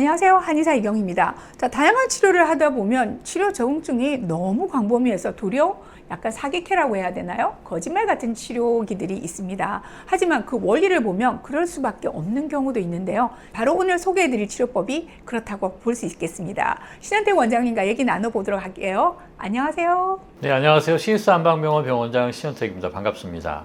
안녕하세요. 한의사 이경입니다. 자, 다양한 치료를 하다 보면 치료 적응증이 너무 광범위해서 도리어 약간 사기캐라고 해야 되나요? 거짓말 같은 치료기들이 있습니다. 하지만 그 원리를 보면 그럴 수밖에 없는 경우도 있는데요. 바로 오늘 소개해드릴 치료법이 그렇다고 볼 수 있겠습니다. 신한택 원장님과 얘기 나눠보도록 할게요. 안녕하세요. 네, 안녕하세요. 시스 한방병원 병원장 신한택입니다. 반갑습니다.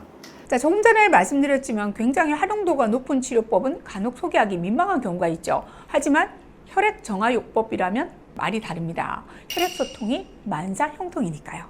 자, 조금 전에 말씀드렸지만 굉장히 활용도가 높은 치료법은 간혹 소개하기 민망한 경우가 있죠. 하지만 혈액 정화요법이라면 말이 다릅니다. 혈액 소통이 만사 형통이니까요.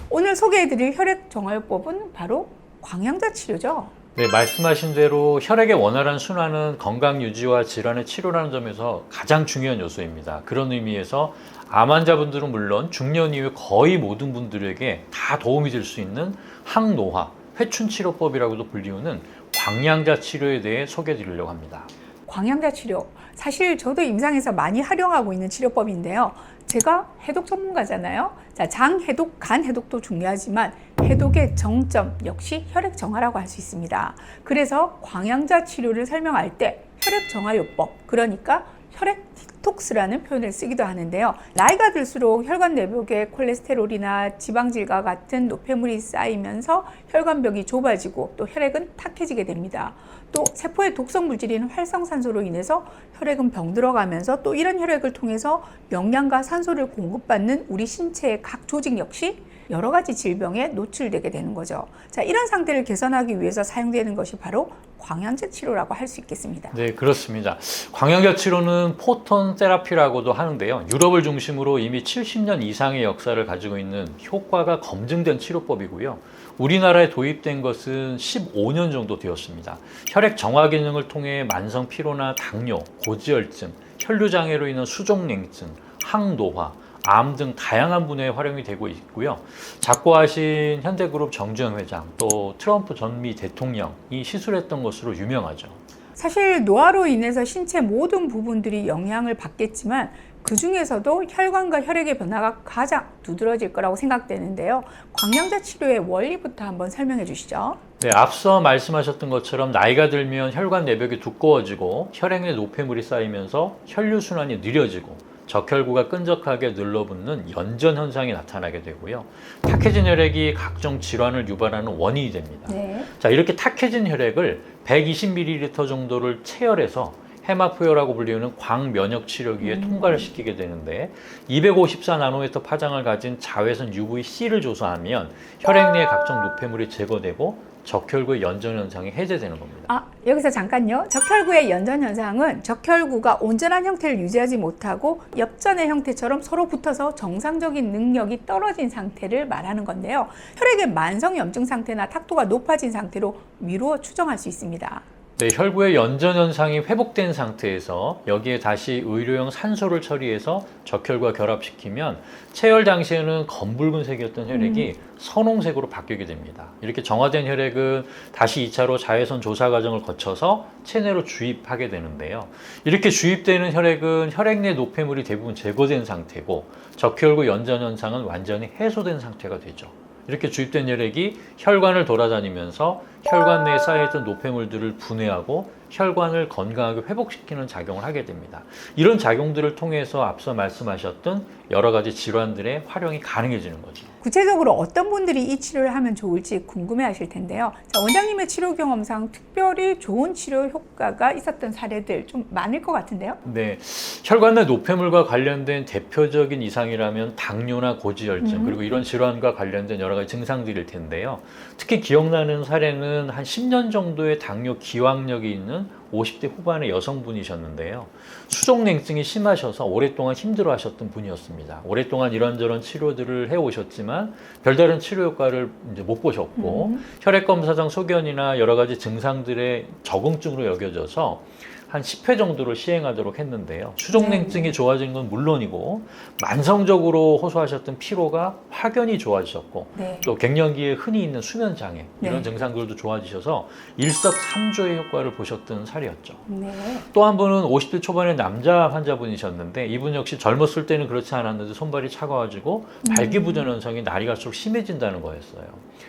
오늘 소개해드릴 혈액 정화요법은 바로 광양자 치료죠. 네, 말씀하신 대로 혈액의 원활한 순환은 건강 유지와 질환의 치료라는 점에서 가장 중요한 요소입니다. 그런 의미에서 암 환자분들은 물론 중년 이후 거의 모든 분들에게 다 도움이 될 수 있는 항노화, 회춘치료법이라고도 불리우는 광양자 치료에 대해 소개해 드리려고 합니다. 광양자 치료, 사실 저도 임상에서 많이 활용하고 있는 치료법인데요. 제가 해독 전문가잖아요. 자, 장 해독, 간 해독도 중요하지만 해독의 정점 역시 혈액 정화라고 할 수 있습니다. 그래서 광양자 치료를 설명할 때 혈액 정화요법, 그러니까 혈액 디톡스라는 표현을 쓰기도 하는데요. 나이가 들수록 혈관 내벽에 콜레스테롤이나 지방질과 같은 노폐물이 쌓이면서 혈관벽이 좁아지고 또 혈액은 탁해지게 됩니다. 또 세포의 독성 물질인 활성산소로 인해서 혈액은 병들어가면서 또 이런 혈액을 통해서 영양과 산소를 공급받는 우리 신체의 각 조직 역시 여러 가지 질병에 노출되게 되는 거죠. 자, 이런 상태를 개선하기 위해서 사용되는 것이 바로 광양자 치료라고 할 수 있겠습니다. 네, 그렇습니다. 광양자 치료는 포톤 테라피라고도 하는데요. 유럽을 중심으로 이미 70년 이상의 역사를 가지고 있는 효과가 검증된 치료법이고요. 우리나라에 도입된 것은 15년 정도 되었습니다. 혈액 정화 기능을 통해 만성 피로나 당뇨, 고지혈증, 혈류장애로 인한 수족냉증, 항노화, 암 등 다양한 분야에 활용이 되고 있고요. 작고하신 현대그룹 정주영 회장, 또 트럼프 전 미 대통령이 시술했던 것으로 유명하죠. 사실 노화로 인해서 신체 모든 부분들이 영향을 받겠지만 그 중에서도 혈관과 혈액의 변화가 가장 두드러질 거라고 생각되는데요. 광양자 치료의 원리부터 한번 설명해 주시죠. 네, 앞서 말씀하셨던 것처럼 나이가 들면 혈관 내벽이 두꺼워지고 혈액 내 노폐물이 쌓이면서 혈류순환이 느려지고 적혈구가 끈적하게 눌러붙는 연전 현상이 나타나게 되고요. 탁해진 혈액이 각종 질환을 유발하는 원인이 됩니다. 네. 자, 이렇게 탁해진 혈액을 120ml 정도를 체열해서 헤마포열라고 불리우는 광면역 치료기에 통과를 시키게 되는데 254나노미터 파장을 가진 자외선 UVC를 조사하면 혈액 내의 각종 노폐물이 제거되고 적혈구의 연전 현상이 해제되는 겁니다. 여기서 잠깐요. 적혈구의 연전 현상은 적혈구가 온전한 형태를 유지하지 못하고 엽전의 형태처럼 서로 붙어서 정상적인 능력이 떨어진 상태를 말하는 건데요. 혈액의 만성 염증 상태나 탁도가 높아진 상태로 미루어 추정할 수 있습니다. 네, 혈구의 연전 현상이 회복된 상태에서 여기에 다시 의료용 산소를 처리해서 적혈과 결합시키면 체열 당시에는 검붉은색이었던 혈액이 선홍색으로 바뀌게 됩니다. 이렇게 정화된 혈액은 다시 2차로 자외선 조사 과정을 거쳐서 체내로 주입하게 되는데요. 이렇게 주입되는 혈액은 혈액 내 노폐물이 대부분 제거된 상태고 적혈구 연전 현상은 완전히 해소된 상태가 되죠. 이렇게 주입된 혈액이 혈관을 돌아다니면서 혈관 내에 쌓여있던 노폐물들을 분해하고 혈관을 건강하게 회복시키는 작용을 하게 됩니다. 이런 작용들을 통해서 앞서 말씀하셨던 여러 가지 질환들의 활용이 가능해지는 거죠. 구체적으로 어떤 분들이 이 치료를 하면 좋을지 궁금해 하실 텐데요. 자, 원장님의 치료 경험상 특별히 좋은 치료 효과가 있었던 사례들 좀 많을 것 같은데요. 네, 혈관 내 노폐물과 관련된 대표적인 이상이라면 당뇨나 고지혈증 그리고 이런 질환과 관련된 여러 가지 증상들일 텐데요. 특히 기억나는 사례는 한 10년 정도의 당뇨 기왕력이 있는 50대 후반의 여성분이셨는데요. 수족냉증이 심하셔서 오랫동안 힘들어하셨던 분이었습니다. 오랫동안 이런저런 치료들을 해오셨지만 별다른 치료 효과를 이제 못 보셨고 혈액검사상 소견이나 여러 가지 증상들의 적응증으로 여겨져서 한 10회 정도를 시행하도록 했는데요. 수족냉증이 좋아진 건 물론이고 만성적으로 호소하셨던 피로가 확연히 좋아지셨고 네. 또 갱년기에 흔히 있는 수면 장애 이런 네. 증상들도 좋아지셔서 일석삼조의 효과를 보셨던 사례였죠. 네. 또 한 분은 50대 초반의 남자 환자분이셨는데 이분 역시 젊었을 때는 그렇지 않았는데 손발이 차가워지고 발기부전 현상이 날이 갈수록 심해진다는 거였어요.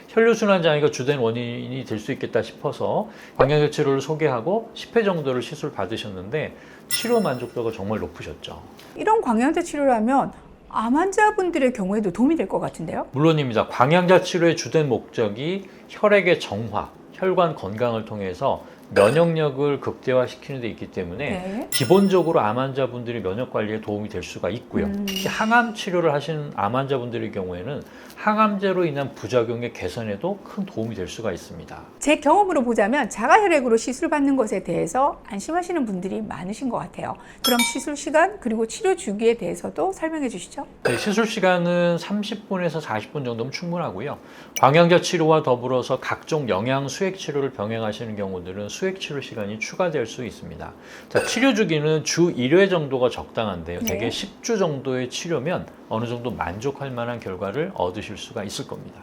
혈류순환 장애가 주된 원인이 될 수 있겠다 싶어서 광양혈 치료를 소개하고 10회 정도를 시술 받으셨는데 치료 만족도가 정말 높으셨죠. 이런 광양자 치료를 하면 암 환자분들의 경우에도 도움이 될 것 같은데요. 물론입니다. 광양자 치료의 주된 목적이 혈액의 정화, 혈관 건강을 통해서 면역력을 극대화시키는 데 있기 때문에 네. 기본적으로 암 환자분들이 면역 관리에 도움이 될 수가 있고요. 특히 항암 치료를 하시는 암 환자분들의 경우에는 항암제로 인한 부작용의 개선에도 큰 도움이 될 수가 있습니다. 제 경험으로 보자면 자가혈액으로 시술받는 것에 대해서 안심하시는 분들이 많으신 것 같아요. 그럼 시술 시간 그리고 치료 주기에 대해서도 설명해 주시죠. 네, 시술 시간은 30분에서 40분 정도면 충분하고요. 광양자 치료와 더불어서 각종 영양 수액 치료를 병행하시는 경우들은 수액 치료 시간이 추가될 수 있습니다. 자, 치료 주기는 주 1회 정도가 적당한데요. 네. 대개 10주 정도의 치료면 어느 정도 만족할 만한 결과를 얻으실 수가 있을 겁니다.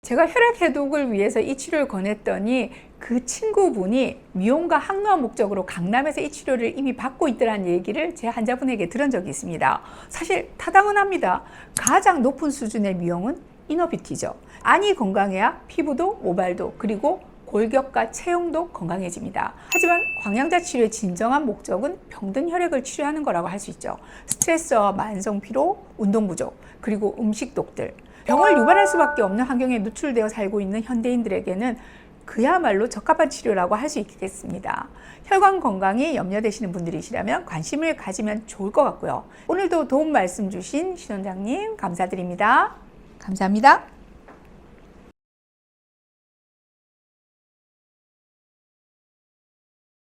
제가 혈액 해독을 위해서 이 치료를 권했더니 그 친구분이 미용과 항노화 목적으로 강남에서 이 치료를 이미 받고 있더라는 얘기를 제 환자분에게 들은 적이 있습니다. 사실 타당은 합니다. 가장 높은 수준의 미용은 이너뷰티죠. 안이 건강해야 피부도 모발도 그리고 골격과 체형도 건강해집니다. 하지만 광양자 치료의 진정한 목적은 병든 혈액을 치료하는 거라고 할 수 있죠. 스트레스와 만성 피로, 운동 부족, 그리고 음식 독들, 병을 유발할 수밖에 없는 환경에 노출되어 살고 있는 현대인들에게는 그야말로 적합한 치료라고 할 수 있겠습니다. 혈관 건강이 염려되시는 분들이시라면 관심을 가지면 좋을 것 같고요. 오늘도 도움 말씀 주신 신 원장님 감사드립니다. 감사합니다.